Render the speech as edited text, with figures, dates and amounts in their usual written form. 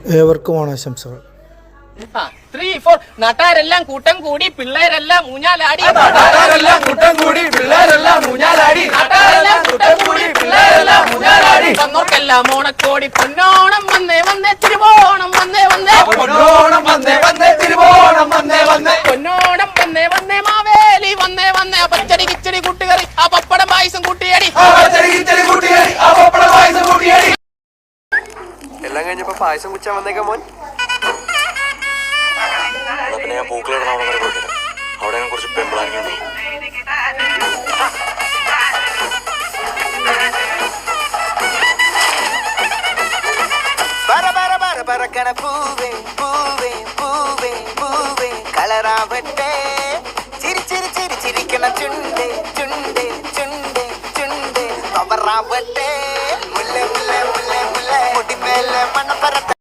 ഏവർക്കും ഓണാശംസകൾ. നാട്ടാരെല്ലാം കൂട്ടം കൂടി പിള്ളേരെല്ലാം ഊഞ്ഞാലാടി വന്നോർക്കെല്ലാം ഓണക്കോടി പൊന്നോണം വന്നേ വന്നേ തിരുവോണം വന്നേ വന്നേ പൊന്നോണം വന്നേ വന്നേ മാവേലി വന്നേ വന്നേ പച്ചടി കിച്ചടി കൂട്ടുകറി ആ പപ്പടം പായസം കൂട്ടിയടി എല്ലാം കഴിഞ്ഞപ്പോ പായസം കുച്ചാൻ വന്നേക്കാം മോൻ. പിന്നെ ഞാൻ പൂക്കളിടണം അവിടെ വരെ പോയിട്ടില്ല. അവിടെ ഞാൻ കുറച്ച് പെമ്പിളാനിക്കുണ്ട്. പറക്കണ പൂവേ പൂവേ പൂവേ പൂവേ കളറാവട്ടെ ചിരി ചിരി ചിരി ചിരിക്കണ ചുണ്ടേ ചുണ്ടേ ചുണ്ടേ ചുണ്ടേ പവറാവട്ടെ മുല്ല മുല്ല മുല്ല മുല്ല മുടിമേലെ മണപ്പരത്ത